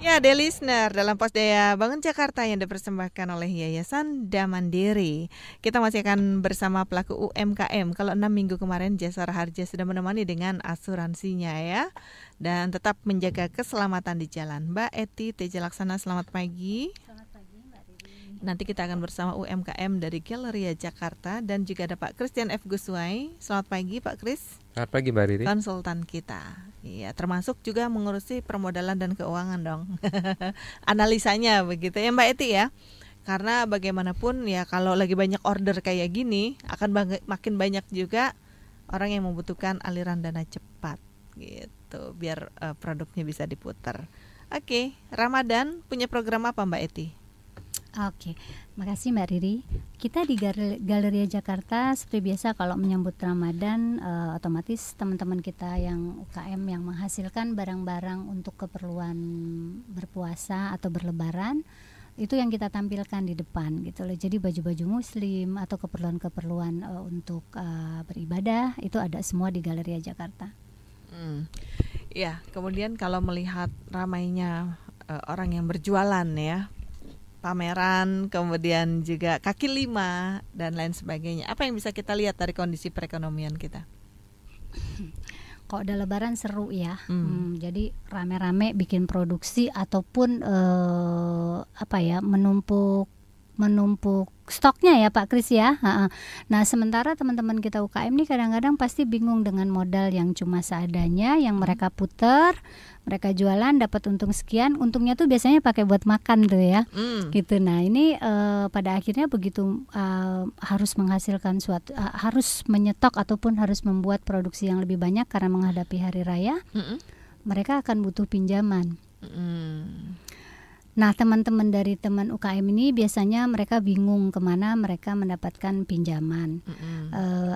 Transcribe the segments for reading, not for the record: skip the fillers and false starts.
Ya, dear listener, dalam Pos Daya Bangun Jakarta yang dipersembahkan oleh Yayasan Damandiri, kita masih akan bersama pelaku UMKM. Kalau 6 minggu kemarin Jasara Harja sudah menemani dengan asuransinya ya, dan tetap menjaga keselamatan di jalan. Mbak Eti Teja Laksana, selamat pagi. Selamat pagi Mbak Riri. Nanti kita akan bersama UMKM dari Galleria Jakarta dan juga ada Pak Christian F. Guswai. Selamat pagi Pak Kris. Selamat pagi Mbak Riri. Konsultan kita. Iya, termasuk juga mengurusi permodalan dan keuangan dong. Analisanya begitu ya Mbak Eti ya. Karena bagaimanapun ya kalau lagi banyak order kayak gini akan makin banyak juga orang yang membutuhkan aliran dana cepat gitu biar produknya bisa diputar. Oke, Ramadan punya program apa Mbak Eti? Oke, makasih Mbak Riri. Kita di Galleria Jakarta seperti biasa kalau menyambut Ramadan, otomatis teman-teman kita yang UKM yang menghasilkan barang-barang untuk keperluan berpuasa atau berlebaran, itu yang kita tampilkan di depan gitu loh. Jadi baju-baju muslim atau keperluan-keperluan untuk beribadah itu ada semua di Galleria Jakarta. Ya, kemudian kalau melihat ramainya orang yang berjualan ya, pameran, kemudian juga kaki lima dan lain sebagainya. Apa yang bisa kita lihat dari kondisi perekonomian kita? Kok udah lebaran seru ya. Jadi rame-rame bikin produksi ataupun menumpuk stoknya ya Pak Kris ya. Nah sementara teman-teman kita UKM nih kadang-kadang pasti bingung dengan modal yang cuma seadanya, yang mereka puter, mereka jualan dapat untung sekian, untungnya tuh biasanya pakai buat makan tuh ya. Gitu. Nah ini pada akhirnya begitu harus menghasilkan harus menyetok ataupun harus membuat produksi yang lebih banyak karena menghadapi hari raya, mereka akan butuh pinjaman. Nah teman-teman dari teman UKM ini biasanya mereka bingung kemana mereka mendapatkan pinjaman.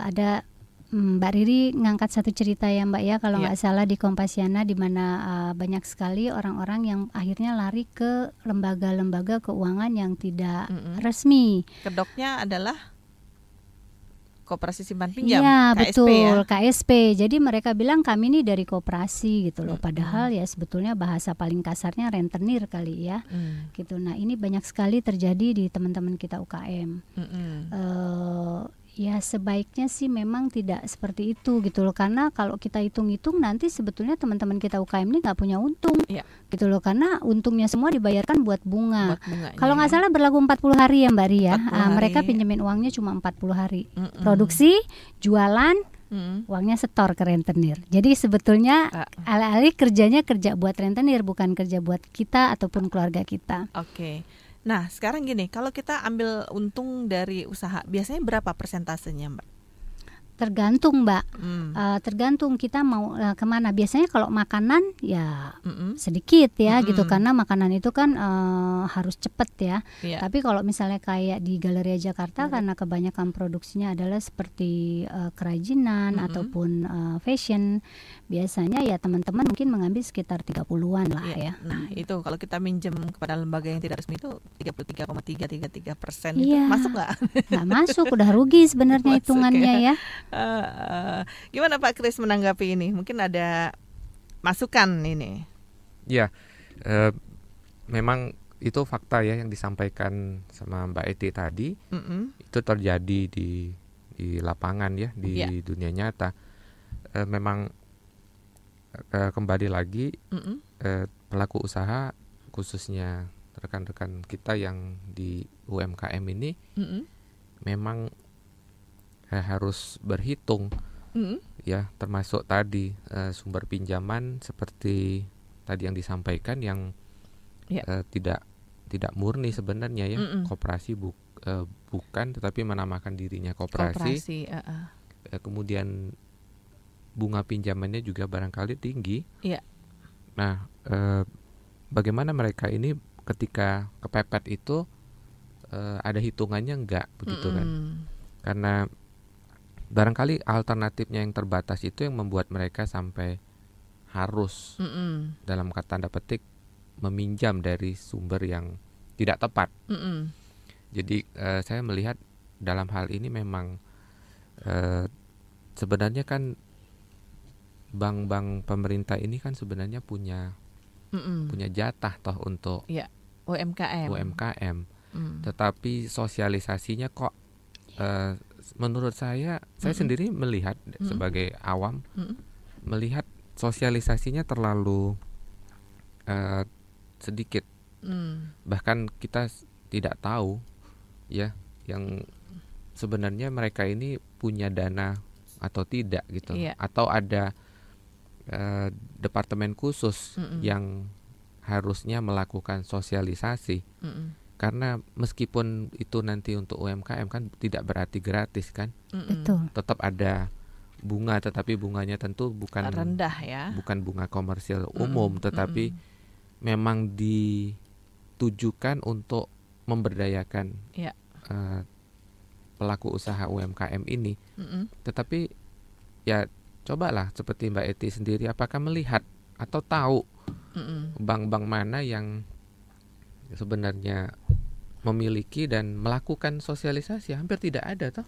Ada Mbak Riri ngangkat satu cerita ya Mbak ya, kalau nggak salah di Kompasiana, di mana banyak sekali orang-orang yang akhirnya lari ke lembaga-lembaga keuangan yang tidak resmi. Kedoknya adalah Koperasi Simpan Pinjam, ya, KSP betul, ya. KSP. Jadi mereka bilang kami ini dari koperasi gitu loh. Padahal ya sebetulnya bahasa paling kasarnya rentenir kali ya. Gitu. Nah ini banyak sekali terjadi di teman-teman kita UKM. Ya sebaiknya sih memang tidak seperti itu gitu loh, karena kalau kita hitung-hitung nanti sebetulnya teman-teman kita UKM ini nggak punya untung gitu loh, karena untungnya semua dibayarkan buat bunga. Kalau nggak salah berlaku 40 hari ya Mbak Ria, mereka pinjemin uangnya cuma 40 hari. Produksi, jualan, uangnya setor ke rentenir. Jadi sebetulnya alih-alih kerjanya kerja buat rentenir, bukan kerja buat kita ataupun keluarga kita. Oke. Nah sekarang gini, kalau kita ambil untung dari usaha, biasanya berapa persentasenya Mbak? Tergantung Mbak, tergantung kita mau kemana. Biasanya kalau makanan ya sedikit ya gitu, karena makanan itu kan harus cepet ya. Tapi kalau misalnya kayak di Galleria Jakarta, karena kebanyakan produksinya adalah seperti kerajinan ataupun fashion, biasanya ya teman-teman mungkin mengambil sekitar 30-an lah ya. Nah itu kalau kita minjem kepada lembaga yang tidak resmi itu 33,333% itu masuk nggak? Nggak masuk, udah rugi sebenarnya hitungannya ya. Gimana Pak Kris menanggapi ini? Mungkin ada masukan ini. Ya, memang itu fakta ya yang disampaikan sama Mbak Eti tadi. Itu terjadi di lapangan ya, di dunia nyata. Memang kembali lagi pelaku usaha, khususnya rekan-rekan kita yang di UMKM ini memang harus berhitung ya, termasuk tadi sumber pinjaman seperti tadi yang disampaikan yang tidak murni sebenarnya ya. Koperasi bukan, tetapi menamakan dirinya koperasi. Kemudian bunga pinjamannya juga barangkali tinggi. Nah bagaimana mereka ini ketika kepepet itu ada hitungannya enggak begitu kan? Karena barangkali alternatifnya yang terbatas itu yang membuat mereka sampai harus dalam tanda petik meminjam dari sumber yang tidak tepat. Jadi saya melihat dalam hal ini memang sebenarnya kan bank-bank pemerintah ini kan sebenarnya punya punya jatah toh untuk UMKM. Tetapi sosialisasinya kok menurut saya sendiri melihat sebagai awam melihat sosialisasinya terlalu sedikit. Bahkan kita tidak tahu ya yang sebenarnya mereka ini punya dana atau tidak gitu, atau ada departemen khusus yang harusnya melakukan sosialisasi. Karena meskipun itu nanti untuk UMKM kan tidak berarti gratis kan. Betul. Tetap ada bunga, tetapi bunganya tentu bukan rendah ya. Bukan bunga komersil umum, tetapi memang ditujukan untuk memberdayakan pelaku usaha UMKM ini. Tetapi ya cobalah seperti Mbak Eti sendiri, apakah melihat atau tahu bank-bank mana yang sebenarnya memiliki dan melakukan sosialisasi? Hampir tidak ada toh.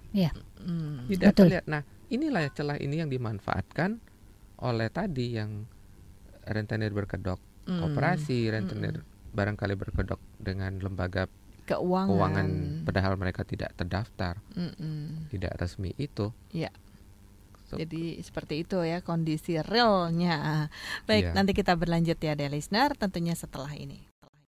Tidak terlihat. Nah, inilah celah ini yang dimanfaatkan oleh tadi yang rentenir berkedok koperasi, rentenir barangkali berkedok dengan lembaga keuangan padahal mereka tidak terdaftar, tidak resmi itu. Jadi seperti itu ya kondisi realnya. Baik, nanti kita berlanjut ya, dear listener, tentunya setelah ini.